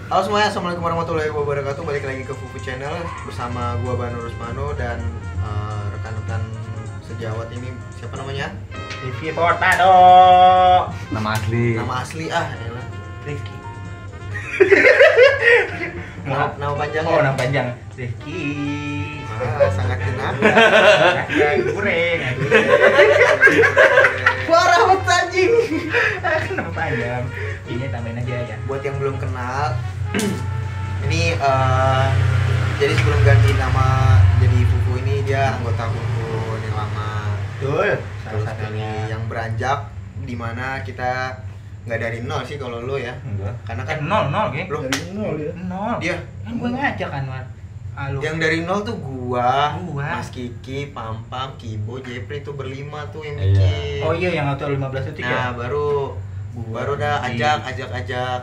Halo semuanya, assalamualaikum warahmatullahi wabarakatuh. Balik lagi ke Fufu Channel bersama gua Banu Rusmano dan rekan-rekan sejawat ini. Siapa namanya? Rifki Portado. Nama asli. Nama asli elah. Rifki. Nama panjangnya? Oh, nama panjang. Rifki. Sangat kenal. Goreng. Parah banget anjing. Nama panjang. Ini tambahin aja ya. Buat yang belum kenal, ini jadi sebelum ganti nama jadi Fufu ini dia anggota Fufu yang lama. Betul. Terus dari yang beranjak dimana kita nggak dari nol sih kalau lo ya. Enggak. Karena kan nol, geng. Loh, Dari nol ya. Nol. dia Kan gue ngajak Anwar. Halo. yang dari nol tuh gua, Gua. Mas Kiki, Pampam, Kibo, Jepri tuh berlima tuh yang Iya. bikin. Oh iya, yang auto 15 detik Nah, ya. baru dah ajak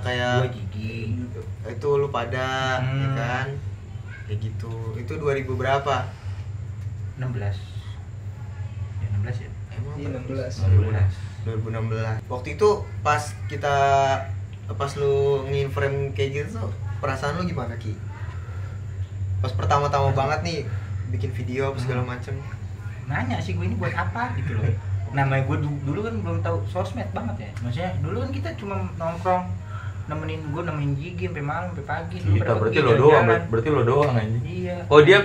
kayak Gua Gigi. itu lu pada ya kan. Kayak gitu. Itu 2000 berapa? 16. Ya 16 ya. Emang Iya, 16. 2016. Waktu itu pas lu nge-frame kayak gitu tuh perasaan lu gimana, Ki? Pas pertama-tama banget nih bikin video apa segala macem. Nanya sih gue ini buat apa gitu loh. Namanya gue dulu kan belum tahu sosmed banget ya. Maksudnya dulu kan kita cuma nongkrong nemenin Gigi sampai malam sampai pagi. Dulu Kita pada berarti pergi lo doang, jalan-jalan. berarti lo doang anjing. Iya. Oh dia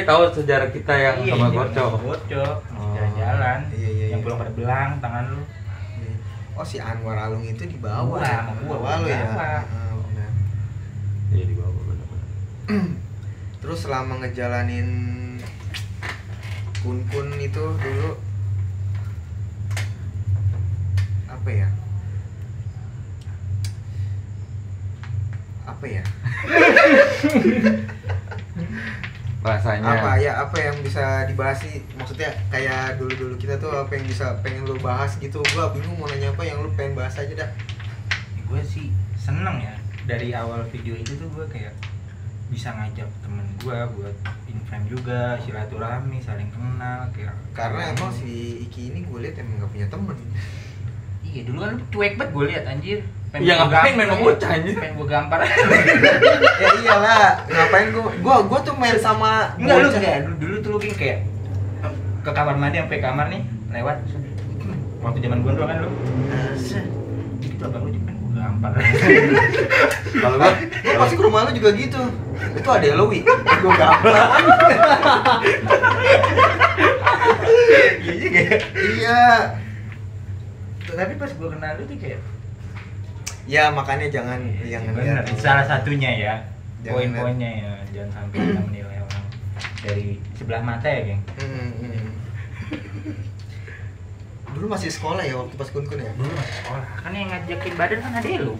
tahu sejarah kita yang Iya, sama dia Gocok. Gocok, Oh. jalan-jalan. Iya. Yang pulang pada belang tangan lu. Oh, si Anwar Alung itu di bawah. Gua, ya? sama gua, Bawah lu di ya. bawah. Benar. Iya di bawah benar-benar. Terus selama ngejalanin kun itu dulu apa ya? Rasanya. Apa yang bisa dibahas sih? Maksudnya kayak dulu kita tuh apa yang bisa pengen lu bahas gitu. Gua bingung mau nanya apa, yang lu pengen bahas aja dah. Gue sih seneng ya. Dari awal video itu tuh gue kayak bisa ngajak temen gue buat in-frame juga, silaturahmi, saling kenal kayak. Karena emang si Iki ini gue liat emang gak punya temen. Iya dulu kan lu cuek banget gue liat anjir. Iya, gua ngapain main gampar, sama bocah, anjir? Pengen gue gampar. Ya iyalah, ngapain gua tuh main sama Enggak lu bocah. enggak dulu tuh lu gini kayak ke kamar mandi sampai kamar nih lewat waktu zaman gua kan lu. Gitu abang lu juga pengen gue gampar. Kalau gua Gua pasti ke rumah lu juga gitu. Itu ada Elowi. Gua gampang. Iya juga. Iya. Tapi pas gua kenal lu tuh kayak Ya makanya jangan bener, lihat. salah satunya ya. Jangan Poin-poinnya ya, jangan sampai kita menilai orang dari sebelah mata ya, geng. Dulu masih sekolah ya waktu pas kun ya. Dulu masih sekolah kan yang ngajakin badan kan ada lu.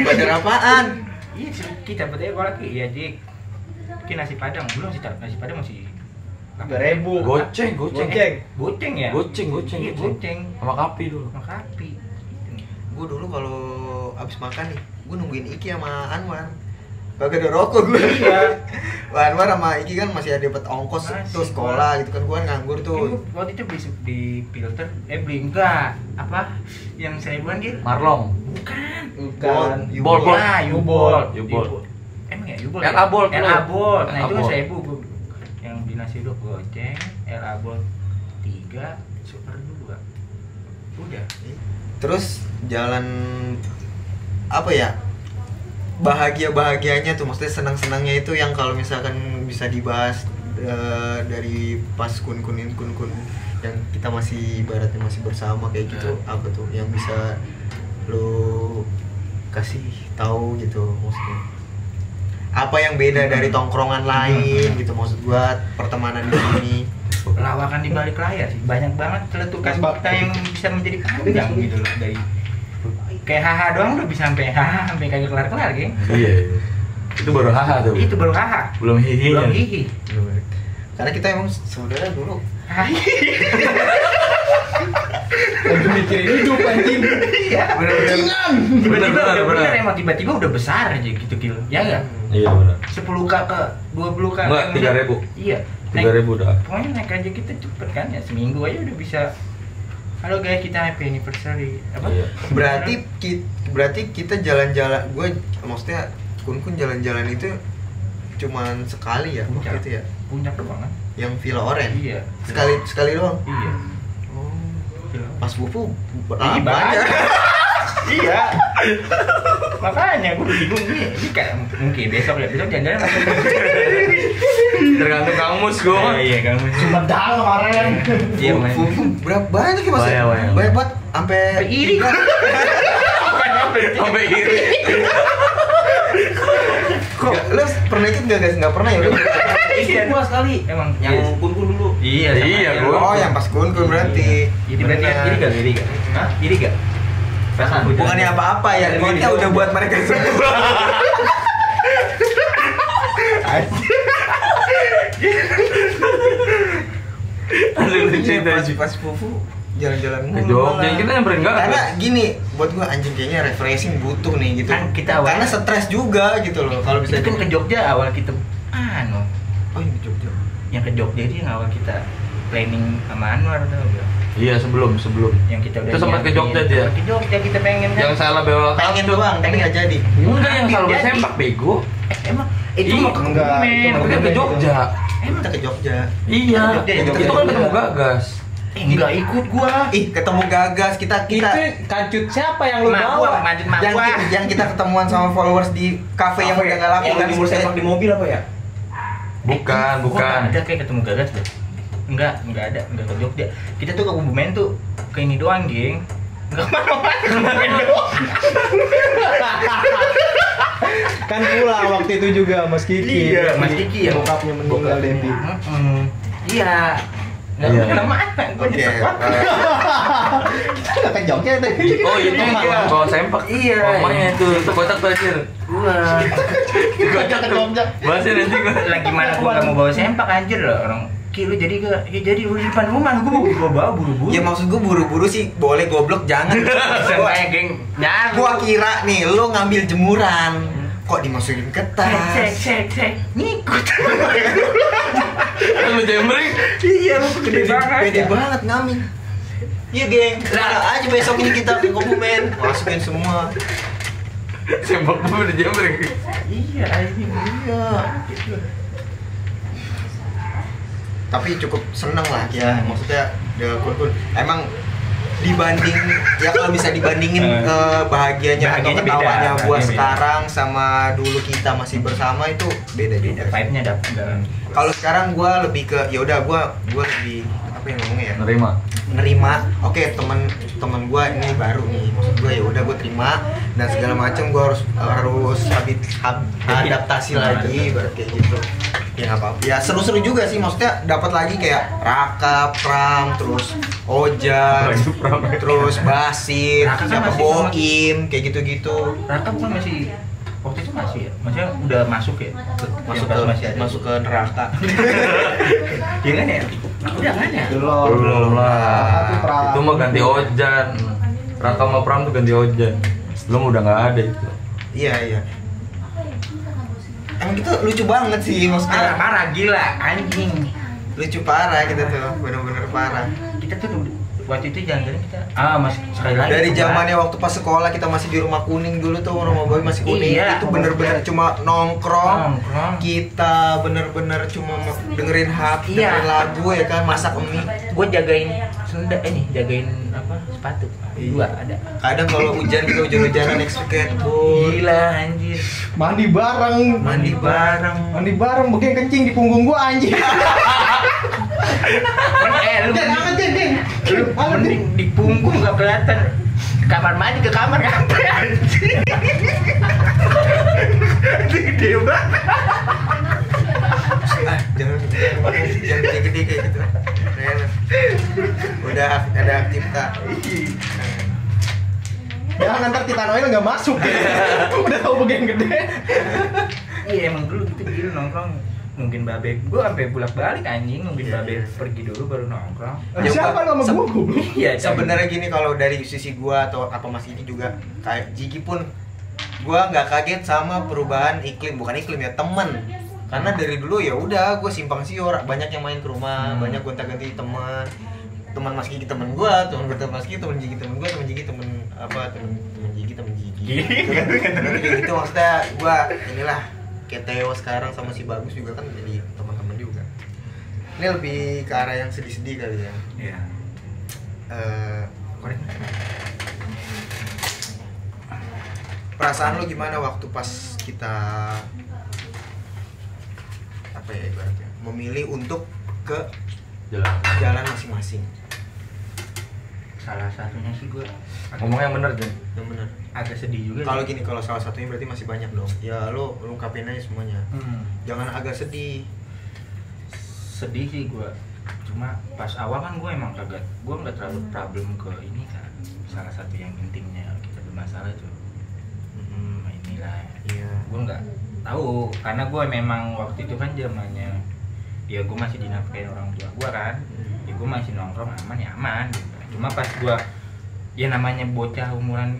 Badar apaan? Iya sih, kita berarti kalau lagi iya Jik. Ki nasi padang belum sih, nasi padang masih 3.000. goceng. Goceng ya? Goceng. Iya, goceng. Sama kapi dulu. Sama kapi. Gue dulu kalau abis makan nih, gue nungguin Iki sama Anwar. Kagak ada rokok gue. Iya. Wah, Anwar sama Iki kan masih ada dapat ongkos Masih, tuh sekolah gitu kan, gue nganggur tuh. Lu waktu itu beli di filter, beli enggak apa yang 1000-an gitu? Marlong. Bukan. Bukan. Bol. Ah, U-Bolt. U-Bolt. Emang ya U-Bolt? LA Bolt. LA Bolt. Nah, itu LA kan 1000 gua. Yang di nasi uduk goceng, LA Bolt 3, super 2. Udah. Terus jalan apa ya? Bahagianya tuh, maksudnya senang-senangnya itu yang kalau misalkan bisa dibahas dari pas kun yang kita masih ibaratnya masih bersama kayak gitu, apa tuh yang bisa lo kasih tahu gitu maksudnya? Apa yang beda dari tongkrongan lain gitu, maksud gua pertemanan di sini. Lawakan di balik layar sih banyak banget celetukan fakta yang bisa menjadi panjang gitu loh, dari kayak haha doang udah bisa sampai haha sampai kagak kelar geng. Iya. Itu baru haha tuh. Itu baru haha, Belum hihi. belum hihi. Karena kita emang saudara dulu. Lagi mikirin hidup anjing. Iya. Bener. Bener emang tiba-tiba udah besar aja gitu Gil. Ya enggak? Iya benar. 10k ke 20k. Enggak, 3.000. Iya. 3.000 udah. Pokoknya naik aja kita cepet kan ya, seminggu aja udah bisa Halo guys, kita happy anniversary. Apa? Iya. Berarti kita jalan-jalan, gue maksudnya kun jalan-jalan itu cuman sekali ya Puncak. gitu ya. Puncak doang kan? Yang Villa Oren. Iya. Sekali doang. Iya. Oh. Iya. Pas Pupu Ini banyak. Iya. Makanya gue bingung nih. Ini kayak mungkin besok jalan-jalan masuk. Tergantung kamus gua. Iya, kamu. Sumedang kemarin. Iya, main. Pupu berapa banyak ya Mas? Banyak. Banyak banget sampai Iri. Sampai iri. Kok lu pernah ikut enggak guys? Enggak pernah ya lu? Iya, Gua sekali. Emang Yang kun dulu. Iya, sama Iya, aja. gua. Oh, yang pas kun berarti. Iya, berarti iri gak? Hah? Iri gak? Bukannya apa-apa ya, konnya udah buat mereka semua. Ada lucu itu. Pas Pupu jalan-jalan Ke Jogja, kita nyamperin enggak? Karena gini, buat gua anjing kayaknya refreshing butuh nih gitu. Kan kita awalnya- karena stres juga gitu loh kalau bisa Itu kan ke Jogja awal kita Oh, yang ke Jogja. yang ke Jogja itu yang awal kita planning sama Anwar tuh bro. Iya, sebelum. Yang kita udah Itu sempat ke Jogja nyiapin. dia. Ke Jogja kita pengen kan. Yang salah bawa Pengen kartu. doang, tapi nggak jadi. Enggak, yang salah Jadi. sempak bego. Emang itu Ih, mau ke enggak, Kebumen. itu Tapi kan ke Jogja. Emang Kita ke Jogja. Iya. Jogja, ya, Jogja. Itu kan ketemu Gagas. Enggak ikut gua. Ih, ketemu Gagas kita Itu kancut siapa yang lu Mak gua, bawa? lanjut mak yang, gua. yang kita ketemuan sama followers di kafe yang udah nggak laku Yang kan jemur sepak di mobil apa ya? Bukan. Gua nggak ada kayak ketemu Gagas tuh. Enggak ada, enggak ke Jogja. Kita tuh ke Kebumen tuh ke ini doang, geng. Enggak kemana-mana, ke Kebumen doang. Kan pulang waktu itu juga Mas Kiki. Iya, Mas Kiki ya. Bokapnya meninggal Devi. Iya. Enggak Iya. kemana-mana, gua Oke, nyesek banget. Kita ke Jogja tadi. Oh, itu yang bawa sempak. Iya. Mamanya itu kocak tuh anjir. Gua Kocak tuh. Bahasin nanti gua. lagi mana gua enggak mau bawa sempak anjir loh orang. Ki lu jadi ke ya jadi lu di depan rumah gua bawa buru-buru. ya maksud gua buru-buru sih boleh, goblok jangan. Sampai geng. Jangan. Gua kira nih lu ngambil jemuran kok dimasukin ke tas. Cek. Ngikut. Lu jembreng. Iya, lu gede banget. Pede banget ngambil. Iya geng, lah aja besok ini kita ke Kebumen masukin semua. Sempak gua udah jembreng. Iya, anjing. Iya. Tapi cukup seneng lah ya, maksudnya ya kun emang dibanding ya kalau bisa dibandingin bahagianya atau Bahagianya ketawanya beda, gua bahagia sekarang sama dulu kita masih bersama itu beda Beda, juga. vibe-nya dapet. Kalau sekarang gua lebih ke ya udah gua lebih apa yang ngomongnya ya? Nerima. Nerima. Oke, teman gua ini baru nih. Maksud gua ya udah gua terima dan segala macam gua harus adaptasi lagi berarti kayak gitu. Ya nggak apa-apa. Ya seru-seru juga sih, maksudnya dapat lagi kayak Raka, Pram, terus Ojan, Lagi Pram. terus Basit, Raka kan siapa masih Boim, kayak gitu-gitu. Raka bukan masih waktu itu masih ya? Maksudnya udah masuk ya? Masuk Yang pas ke masih ada. masuk ke neraka. Iya kan ya? Udah kan ya? Belum lah. Tapi Pram. Itu mah ganti Ojan. Raka sama Pram tuh ganti Ojan. Belum udah nggak ada itu. Iya. Emang kita lucu banget sih, maksudnya Parah gila, anjing. lucu parah kita tuh, bener-bener parah. Kita tuh waktu itu jalan-jalan kita masih sekali lagi Dari Pak. zamannya waktu pas sekolah kita masih di rumah kuning dulu tuh, rumah boy masih kuning. Iya. Itu bener-bener cuma nongkrong. Nongkrong. Kita bener-bener cuma dengerin HP, Iya. dengerin lagu ya kan, masak mie. Gue jagain jagain apa sepatu dua ada. Kadang kalau hujan kita hujan-hujanan naik skateboard. Gila anjir. Mandi bareng. Mandi bareng. Mandi bareng, bagian kencing di punggung gua anjing. Lu Jangan anjing. lu mending di punggung nggak kelihatan. Kamar mandi ke kamar ngapain anjing? Gede banget. Jangan gede-gede kayak gitu. Udah ada aktivitas. Jangan ntar Titan Oil nggak masuk ya. Udah tahu bagian gede. Iya emang dulu gitu dulu nongkrong nungguin babe. Gue sampai bolak-balik anjing nungguin babe pergi dulu baru nongkrong. Ya, Siapa lu sama gua? Iya Sebenarnya gini, kalau dari sisi gua atau apa Mas ini juga kayak Jiki pun gua nggak kaget sama perubahan iklim, bukan iklim ya, temen. Karena dari dulu ya udah gua simpang siur, banyak yang main ke rumah, banyak gonta-ganti teman. teman Mas Gigi teman gua, teman Mas Gigi teman Gigi teman gua, teman Gigi teman Gigi teman Gigi. Nanti kayak gitu maksudnya gua inilah kayak Theo sekarang sama si Bagus juga kan jadi teman-teman juga. Ini lebih ke arah yang sedih-sedih kali ya. Iya. Korek. Perasaan lu gimana waktu pas kita apa ya ibaratnya memilih untuk ke jalan masing-masing? Salah satunya sih gue Ngomong yang bener Jen. Yang benar. agak sedih juga. Kalau gini, kalau salah satunya berarti masih banyak dong. Ya lo ungkapin aja semuanya. Jangan agak sedih. Sedih sih gue. Cuma pas awal kan gue emang kagak, gue nggak terlalu problem ke ini kan. Salah satu yang intimnya kita bermasalah tuh. Inilah. Iya. Gue nggak tahu karena gue memang waktu itu kan zamannya ya gue masih dinafkain orang tua gue kan. Ya gue masih nongkrong aman ya aman gitu. Cuma pas gue ya namanya bocah umuran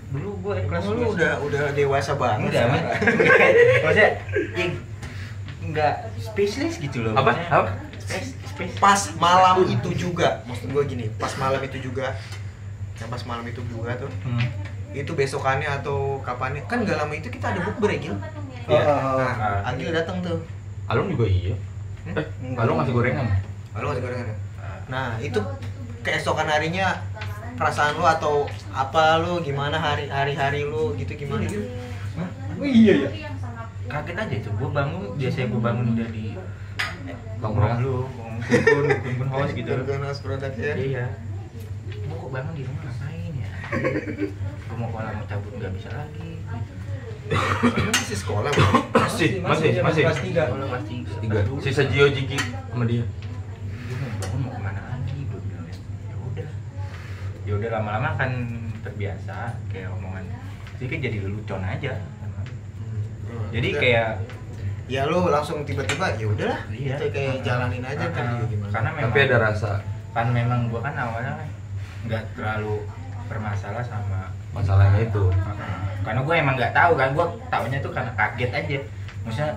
dulu gue kelas Lu udah dewasa banget. enggak sekarang. mas maksudnya ya, enggak spesialis gitu loh. Apa? Maksudnya, Apa? spesialis. Pas malam itu juga, maksud gue gini, pas malam itu juga, yang pas malam itu juga tuh, itu besokannya atau kapannya, kan gak lama itu kita ada bukber ya Gil. Iya. Nah, Agil datang tuh. Alung juga iya. Alung ngasih gorengan. Lalu ngasih gorengan ya? Nah itu keesokan harinya perasaan lu atau apa lu gimana hari-hari lu gitu gimana? Oh iya ya. Kaget aja tuh gue bangun, biasanya gue bangun udah di Nongkrong. lu kumpul host gitu. Garganas produk ya. Iya. Gue kok bangun di rumah ngapain ya? Gue mau kalau mau cabut nggak bisa lagi. Lu masih sekolah bro? Masih. Kelas 3. Kalau kelas 3. 3. Sisa Gio Jiki sama dia. Gue mau bangun mau kemana lagi? Gue bilang ya udah lama-lama kan terbiasa kayak omongan. Jadi kayak jadi lelucon aja. Jadi kayak ya lu langsung tiba-tiba ya udahlah Iya. gitu kayak jalanin aja kan gitu gimana. Karena memang Tapi ada rasa kan memang gua kan awalnya kan nggak terlalu bermasalah sama masalahnya itu. karena gue emang nggak tahu kan, gue taunya tuh karena kaget aja. Maksudnya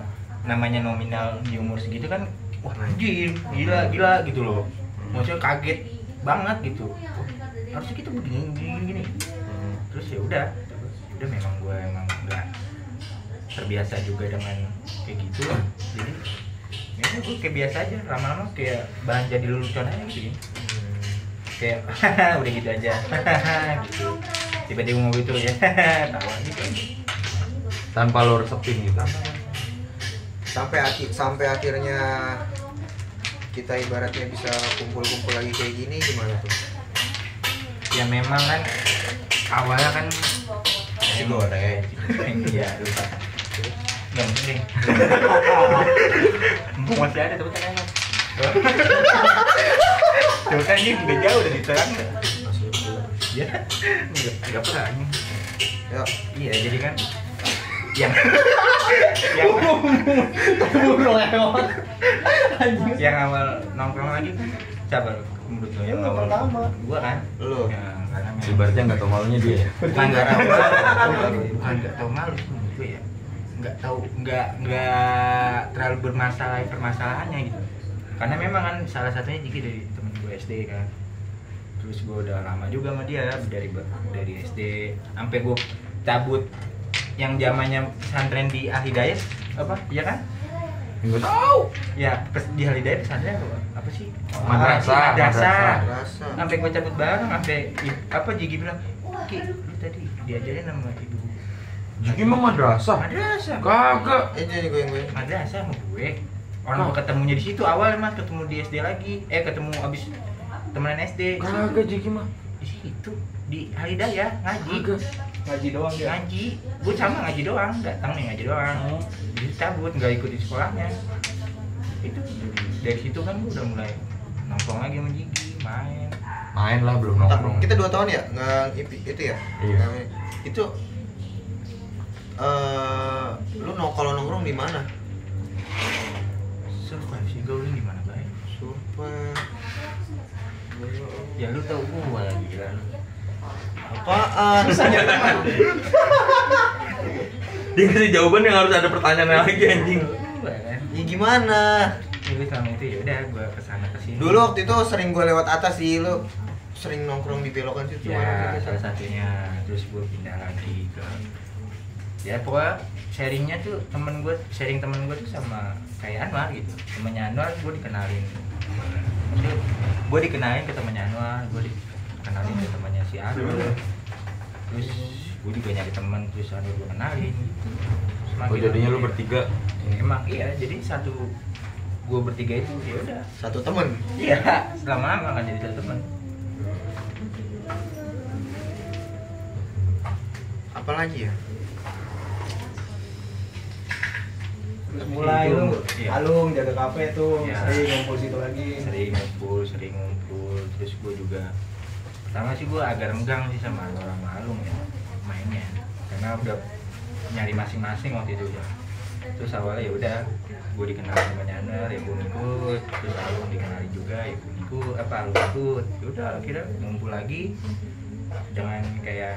namanya nominal di umur segitu kan wah anjir gila gitu loh. Maksudnya kaget banget gitu. Harusnya kita begini. Terus ya udah memang gue emang nggak terbiasa juga dengan kayak gitu. Jadi ya gue kayak biasa aja, lama-lama kayak bahan jadi lelucon aja gitu. Kayak udah gitu aja gitu. Tiba-tiba mau gitu ya tawa gitu Tanpa lo resepin gitu. sampai akhirnya kita ibaratnya bisa kumpul-kumpul lagi kayak gini gimana tuh? ya memang kan awalnya kan Si goreng. iya lupa nggak mungkin mumpung masih ada tapi kan tuh kan ini udah jauh dari terang ya nggak pernah Ya, iya jadi kan yang Buru lewat. Anjing. yang awal nongkrong lagi kan siapa menurut lo yang Lu awal pertama. gua kan lu. ya, karena memang Ibaratnya nggak tahu malunya dia ya. bukan nggak tahu malu sih menurut gue ya, nggak terlalu bermasalah permasalahannya gitu, karena memang kan salah satunya Jiki dari temen gue SD kan, terus gue udah lama juga sama dia dari SD sampai gue cabut yang zamannya pesantren di Al-Hidayah apa ya kan Nggak tahu. ya di Al-Hidayah pesantren apa sih Madrasah. Rasa. sampai gue cabut bareng sampai apa Jiki bilang Ki lu tadi diajarin sama ibu Jiki emang madrasah. madrasah Kagak. Jadi gue madrasah sama gue orang gue ketemunya di situ awal mas ketemu di SD lagi ketemu abis temenan SD Kagak Jiki mah. di situ di Hidayah ngaji Ngaji doang dia. ngaji gue sama ngaji doang datang nih ngaji doang jadi cabut nggak ikut di sekolahnya itu dari situ kan gue udah mulai nongkrong lagi sama Jiki Main lah belum nongkrong. Kita 2 tahun ya nggak itu ya. Iya. Itu lu kalau nongkrong di mana? survive sih gaulin di mana baik Survei. ya lu tau gue lagi gila lu Apaan? Dia kasih jawaban yang harus ada pertanyaan lagi anjing. Gue kan Ya gimana? ya gue selama itu ya udah gue kesana kesini. Dulu waktu itu sering gue lewat atas sih, lu sering nongkrong di belokan situ. Ya salah satunya. Terus gue pindah lagi ke ya pokoknya sharing temen gue tuh sama kayak Anwar gitu. Temennya Anwar gue dikenalin. Maksudnya gue dikenalin ke temennya Anwar, gue dikenalin ke temennya si Arul. Terus gue juga nyari temen, terus Arul gue kenalin gitu. Oh jadinya lu bertiga. Emang iya, jadi gue bertiga itu ya udah Satu temen. iya lama-lama kan jadi satu temen. Apalagi ya? Mulai lu Iya. Alung jaga kafe tuh, Iya. sering ngumpul situ lagi. sering ngumpul terus gue juga pertama sih gue agak renggang sih sama orang Alung ya mainnya karena udah nyari masing-masing waktu itu ya. Terus awalnya ya udah gue dikenalin sama Nyaner ya gue ikut, terus Alung dikenalin juga ya gue ikut, Alung ikut, ya udah akhirnya ngumpul lagi dengan kayak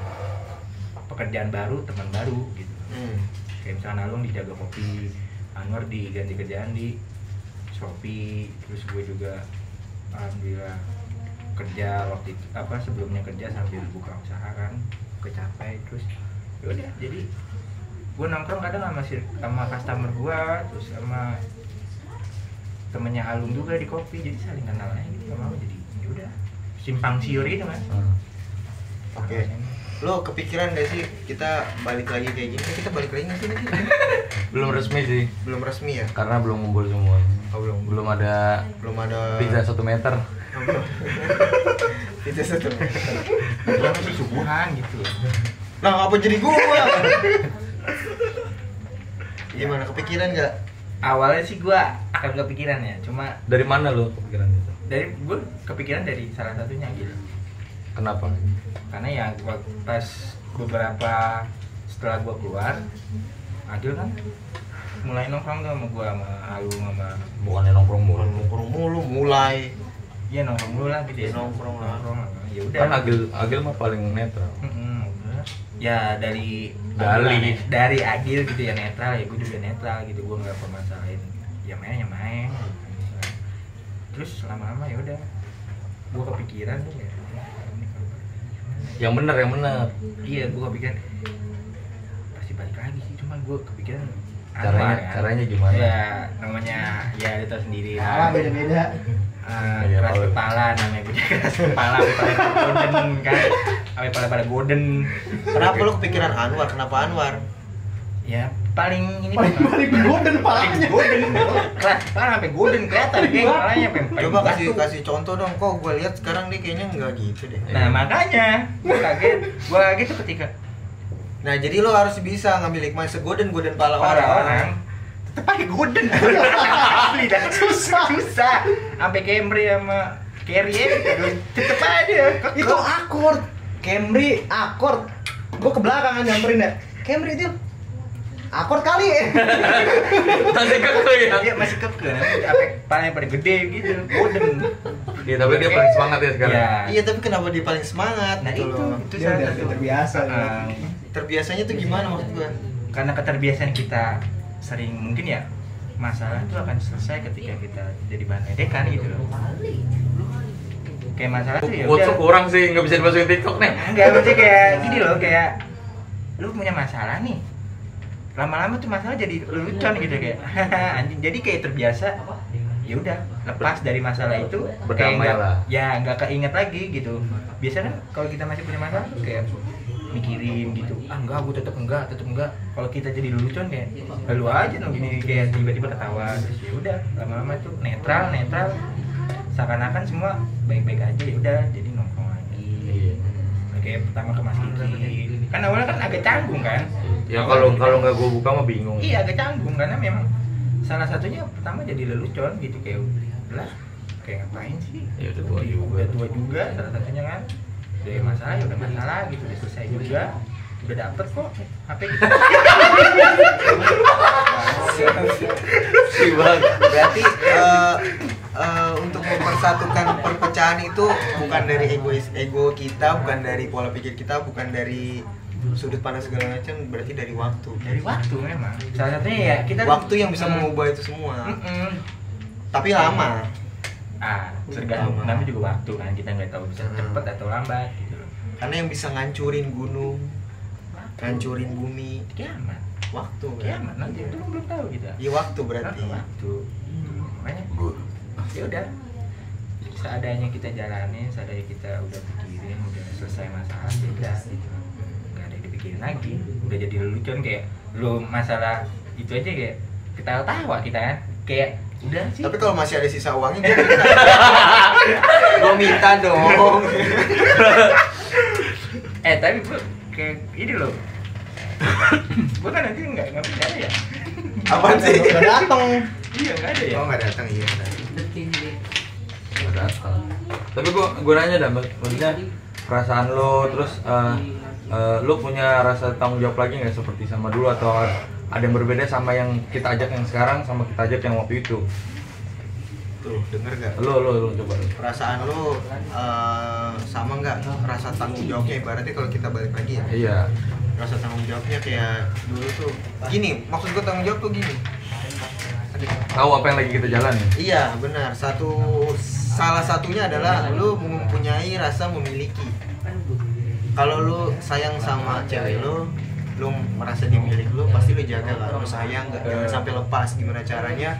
pekerjaan baru, teman baru gitu. Kayak misalnya Alung dijaga kopi, Anwar diganti kerjaan di Shopee, terus gue juga alhamdulillah kerja waktu itu sebelumnya kerja sambil buka usaha kan, kecapai. Terus yaudah jadi gue nongkrong kadang sama customer gue, terus sama temennya Alung juga di kopi, jadi saling kenal aja gitu, gak mau jadi yaudah simpang siur gitu kan. Oke. Lo kepikiran gak sih kita balik lagi kayak gini? Kita balik lagi nggak sih nanti? Belum resmi sih, Belum resmi ya? karena belum ngumpul semua. Oh, belum. Belum ada pizza 1 meter. Itu satu. Yang masih subuhan gitu. Nah, apa jadi gua? Gimana, kepikiran nggak? Awalnya sih gue akan kepikiran ya, cuma Dari mana lu kepikiran itu? gue kepikiran dari salah satunya gitu. Kenapa? Karena ya pas beberapa setelah gue keluar, Agil kan mulai nongkrong tuh sama gue, sama Alung, sama Bukannya nongkrong mulu. Nongkrong mulu, mulai. iya nongkrong dulu lah gitu ya. Nongkrong lah. Ya udah. Kan Agil mah paling netral. Udah. Ya dari Agil gitu ya netral, ya gue juga netral gitu, gue nggak permasalahin. Ya main. Terus lama-lama ya udah, gue kepikiran tuh ya. Yang bener. Iya, gue kepikiran pasti balik lagi sih, cuma gue kepikiran Caranya gimana? Ya namanya ya lu tau sendiri Ah, beda-beda. Iya, keras Paul. kepala namanya, gue keras kepala pada golden kan, pada golden. Kenapa lo kepikiran Anwar? Kenapa Anwar? Ya paling ini Paling golden palanya. golden keras kepala sampai golden kelihatan kayak kepalanya sampai Coba batu. kasih contoh dong. Kok gue lihat sekarang dia kayaknya nggak gitu deh. Nah makanya gue kaget tuh ketika Nah, jadi lo harus bisa ngambil hikmah segoden pala orang. tetep pakai golden asli dah susah sampai Camry sama Carry tetep aja Itu akord. Camry akord. Gua ke belakang nyamperin ya. Camry itu akord kali ya. Masih kekeh ya? dia masih keke sampai palanya pada gede gitu golden. Iya, tapi dia paling semangat ya sekarang. Ya. Iya, tapi kenapa dia paling semangat Nah gitu itu loh? itu Dia salah udah satu. terbiasa. Terbiasanya tuh gimana maksud gue? Karena keterbiasaan kita sering mungkin ya, masalah itu akan selesai ketika kita jadi bahan edekan gitu loh. Kayak masalah tuh ya Quotes udah. lu kurang sih, nggak bisa dimasukin TikTok nih. Enggak, maksudnya kayak gini loh, kayak lu punya masalah nih, lama-lama tuh masalah jadi lelucon gitu kayak anjing, jadi kayak terbiasa. Ya udah, lepas dari masalah itu kayak Berdamai nggak- lah. ya nggak keinget lagi gitu. Biasanya kan kalau kita masih punya masalah tuh kayak mikirin gitu, enggak, gue tetep enggak. Kalau kita jadi lelucon kayak lalu aja dong gini, kayak tiba-tiba ketawa. Terus ya udah, lama-lama tuh netral, seakan-akan semua baik-baik aja. Ya udah, jadi nongkrong lagi. Kayak pertama ke Mas Kiki, kan awalnya kan agak canggung kan. Ya kalau nggak gue buka mah bingung. Iya, agak canggung karena memang salah satunya pertama jadi lelucon gitu, kayak udah kayak ngapain sih. Ya udah tua juga. Udah tua juga salah satunya kan. Udah masalah ya udah masalah gitu, udah selesai juga. Udah dapet kok HP gitu. Sih bang. Berarti untuk mempersatukan perpecahan itu bukan dari ego kita, bukan dari pola pikir kita, bukan dari sudut pandang segala macam, berarti dari waktu. Dari waktu memang. Salah satunya ya kita Waktu yang bisa mengubah itu semua. Tapi lama. Tergantung Lama. namanya juga waktu kan, kita nggak tahu bisa cepet atau lambat gitu loh. Karena yang bisa ngancurin gunung, ngancurin bumi, Kiamat, waktu kan. kiamat nanti itu belum tahu kita. Iya waktu berarti. Waktu. Makanya ya udah, seadanya kita jalanin, seadanya kita udah pikirin, udah selesai masalah ya udah gitu. Nggak ada yang dipikirin lagi, udah jadi lelucon kayak lo masalah itu aja kayak ketawa-tawa kita kan, kayak udah sih. Tapi kalau masih ada sisa uangnya gue minta dong. Tapi gue kayak ini loh. Gue kan nanti nggak ada ya. Apaan sih? Udah dateng. Iya nggak ada ya. Oh nggak datang iya. Nggak datang. Tapi gua nanya dah, maksudnya perasaan lo, terus lo punya rasa tanggung jawab lagi nggak seperti sama dulu, atau ada yang berbeda sama yang kita ajak yang sekarang sama kita ajak yang waktu itu? Tuh denger gak? Lo coba. Perasaan lo sama nggak rasa tanggung jawabnya, ibaratnya kalau kita balik lagi ya. Iya. Rasa tanggung jawabnya kayak dulu tuh gini, maksud gue tanggung jawab tuh gini. Tahu apa yang lagi kita jalani? Iya benar, salah satunya adalah lu mempunyai rasa memiliki. Kalau lu sayang sama cewek lu merasa dia milik lu, pasti lu jaga lah, lu sayang nggak, jangan sampai lepas. Gimana caranya?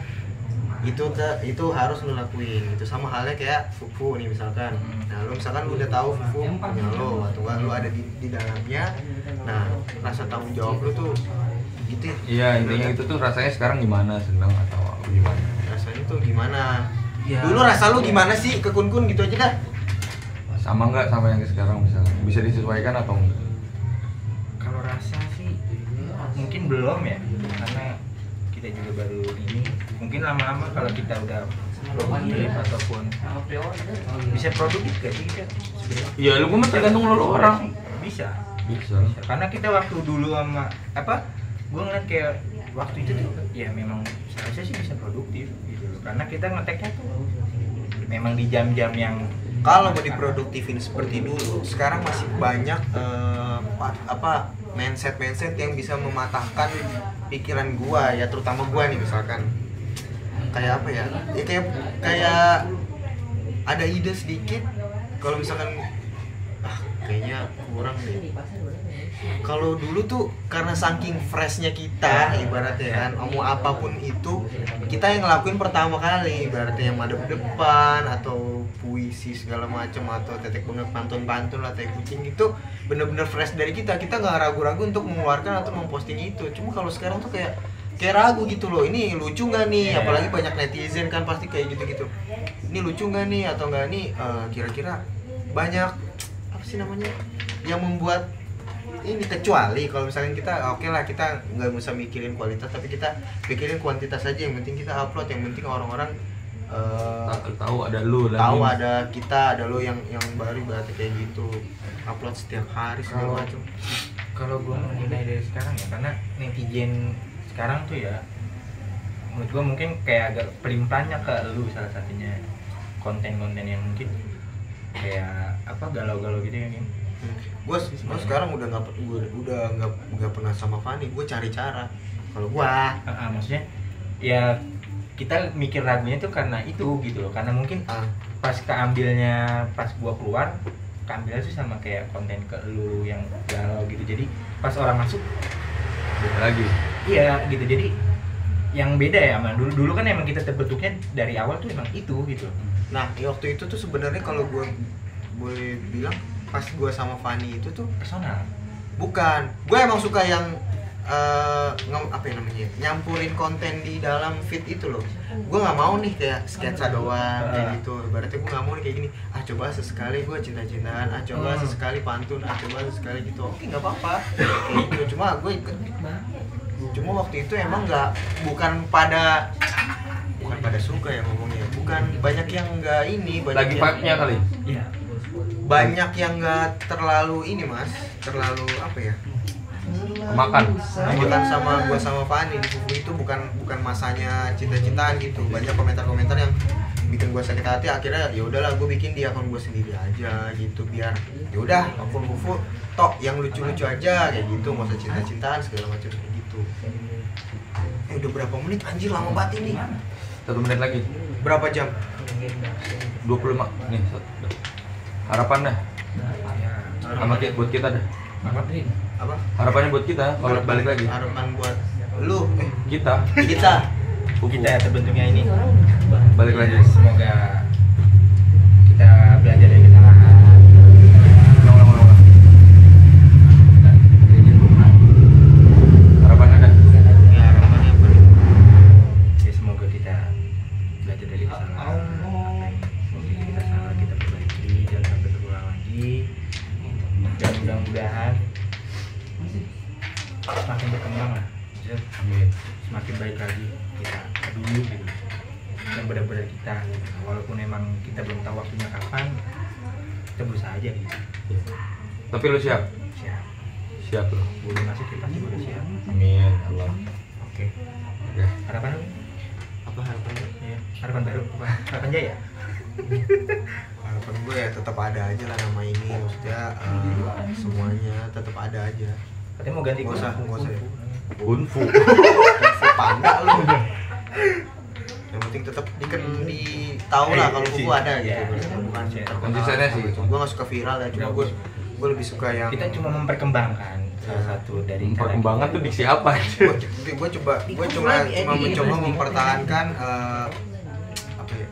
Itu harus lu lakuin. Itu sama halnya kayak Fufu nih misalkan. Nah lu misalkan lu udah tahu Fufu punya lu, atau lu ada di dalamnya. Nah rasa tanggung jawab lu tuh gitu. Iya, intinya itu tuh rasanya sekarang gimana, senang atau gimana? Rasanya tuh gimana? Ya. Dulu rasa lu gimana sih ke Kun gitu aja dah. Sama nggak sama yang sekarang misalnya? Bisa disesuaikan atau enggak? Kalau rasa sih mungkin belum ya, karena kita juga baru ini. Mungkin lama-lama kalau kita udah produktif ataupun bisa produktif gak sih kita sebenarnya? Iya, lu mah tergantung lo orang. Bisa. Bisa. Karena kita waktu dulu sama gue ngeliat kayak waktu itu tuh ya memang seharusnya sih bisa produktif gitu loh. Karena kita ngeteknya tuh memang di jam-jam yang Kalau mau diproduktifin seperti dulu, sekarang masih banyak mindset yang bisa mematahkan pikiran gua ya, terutama gua nih misalkan. Kayak apa ya? Ya kayak ada ide sedikit, kalau misalkan kayaknya kurang deh. Kalau dulu tuh karena saking freshnya kita, ibaratnya kan, mau apapun itu kita yang ngelakuin pertama kali, ibaratnya yang madep depan atau puisi segala macam atau tetek bengek pantun lah, tai kucing, itu bener-bener fresh dari kita nggak ragu-ragu untuk mengeluarkan atau memposting itu. Cuma kalau sekarang tuh kayak ragu gitu loh, ini lucu nggak nih, apalagi banyak netizen kan pasti kayak gitu-gitu, ini lucu nggak nih atau nggak nih, kira-kira banyak apa sih namanya yang membuat ini, kecuali kalau misalnya kita oke lah, kita nggak usah mikirin kualitas tapi kita pikirin kuantitas aja, yang penting kita upload, yang penting orang-orang tahu ada lu lagi. tahu ada kita, ada lo yang baru berarti kayak gitu, upload setiap hari segala macam. Kalau gue menilai dari sekarang ya, karena netizen sekarang tuh ya menurut gue mungkin kayak agak pelimpannya ke lu, salah satunya konten-konten yang mungkin kayak galau-galau gitu ya kan. Gue sekarang udah nggak pernah sama Fanny, gue cari cara. Kalau gue maksudnya ya kita mikir lagunya tuh karena itu gitu loh, karena mungkin pas gua keluar keambilnya tuh sama kayak konten ke lu yang galau gitu, jadi pas orang masuk beda lagi. Iya gitu, jadi yang beda ya sama dulu kan emang kita terbentuknya dari awal tuh emang itu gitu. Nah waktu itu tuh sebenarnya kalau gue boleh bilang, pas gue sama Fanny itu tuh Personal. bukan, gue emang suka yang nyampurin konten di dalam feed itu loh. Gue nggak mau nih kayak sketsa doang kayak gitu. Berarti gue nggak mau nih kayak gini. Coba sesekali gue cinta-cintaan. Coba sesekali pantun. Coba sesekali gitu. Oke nggak apa-apa. Kayak gitu. Cuma waktu itu emang bukan pada suka ya ngomongnya. Bukan banyak yang nggak ini. Lagi vibe-nya kali. Iya. Banyak yang nggak terlalu ini mas. Terlalu apa ya? Makan sama gua sama Fanny di buku itu bukan masanya cinta-cintaan gitu. Banyak komentar-komentar yang bikin gua sakit hati. Akhirnya ya udahlah, gua bikin di akun gua sendiri aja gitu, biar ya udah akun Fufu tok yang lucu-lucu aja kayak gitu, nggak usah cinta-cintaan segala macam kayak gitu. Udah berapa menit anjir, lama banget ini. 1 menit lagi. Berapa jam? 25 nih. Harapan dah. Sama buat kita dah. Apa? Harapannya buat kita kalau balik lagi. Harapan buat lu, Kita Kita terbentuknya ini balik lagi. semoga kita belajar dari kesalahan. Ulang. Harapannya dah. Ya, harapannya apa? Ya semoga kita belajar dari kesalahan. Mungkin kita salah, kita perbaiki, jangan sampai terulang lagi. Dan mudah-mudahan semakin berkembang lah. Semakin baik lagi kita dulu gitu. Dan benar-benar kita, walaupun emang kita belum tahu waktunya kapan, kita berusaha aja gitu. Tapi lu siap? Siap lo. Boleh masuk kita pasti boleh siap. Amin Allah. Oke. Oke. Harapan lu? Apa harapannya? Ya. Harapan baru. Apa? Harapan jaya. Harapan gue ya tetap ada aja lah nama ini, maksudnya semuanya tetap ada aja. Katanya mau ganti Nggak usah, nggak usah ya. Kunfu. Info panda lu. Yang penting tetap tahu lah kalau buku ada gitu. Bukan Konsistennya sih. Gue nggak suka viral ya, cuma gue lebih suka yang Kita cuma memperkembangkan salah satu dari Perkembangan tuh diksi apa? gue cuma mencoba mempertahankan apa ya,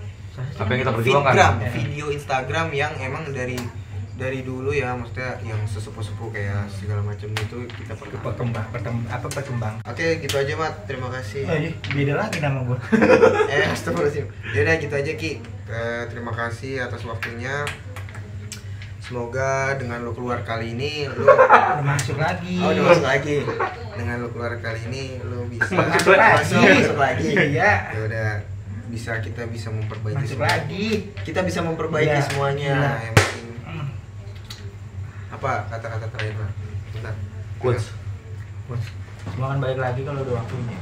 Apa yang kita perjuangkan? video Instagram yang emang dari dulu ya, maksudnya yang sesepuh-sepuh kayak segala macam itu kita perkembang. Oke, gitu aja Mat, terima kasih. Beda lagi nama gua. Astagfirullahaladzim. Yaudah gitu aja Ki. Terima kasih atas waktunya. Semoga dengan lo keluar kali ini lo Udah masuk lagi. udah masuk lagi. Dengan lo keluar kali ini lo bisa Masuk lagi. Iya. Ya udah, kita bisa memperbaiki Masuk semua. lagi. Kita bisa memperbaiki Iya. semuanya. Iya. Yang penting apa kata-kata terakhir Mat? Bentar. Quotes. Semua akan balik lagi kalau udah waktunya.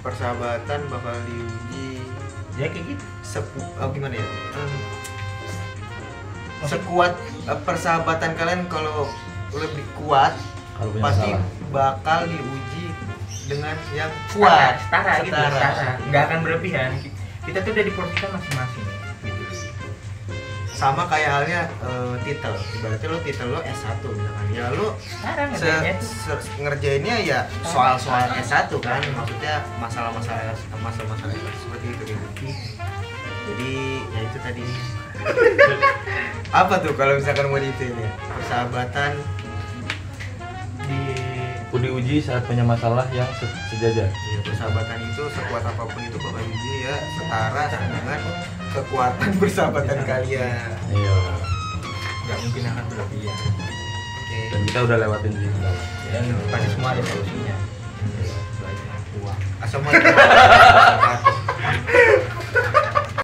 Persahabatan bakal diuji Ya kayak gitu. gimana ya? Sekuat persahabatan kalian kalau lebih kuat Kalau punya pasti masalah. bakal diuji dengan yang kuat. Setara gitu, setara. Nggak akan berlebihan. Kita tuh udah diporsikan masing-masing gitu. Sama kayak halnya titel. Ibaratnya lo titel lo S1 misalkan. Ya lo Sekarang ngerjainnya tuh ngerjainnya ya soal-soal S1 kan. Maksudnya masalah-masalah seperti itu gitu. Jadi ya itu tadi. Apa tuh kalau misalkan mau detail ya? Persahabatan Diuji saat punya masalah yang sejajar. ya, persahabatan itu sekuat apapun itu bakal diuji ya setara dengan kekuatan persahabatan kalian. Iya. nggak mungkin akan berlebihan. Oke. Dan kita udah lewatin sih. Dan pasti semua ada solusinya. Belajar uang. Assalamualaikum.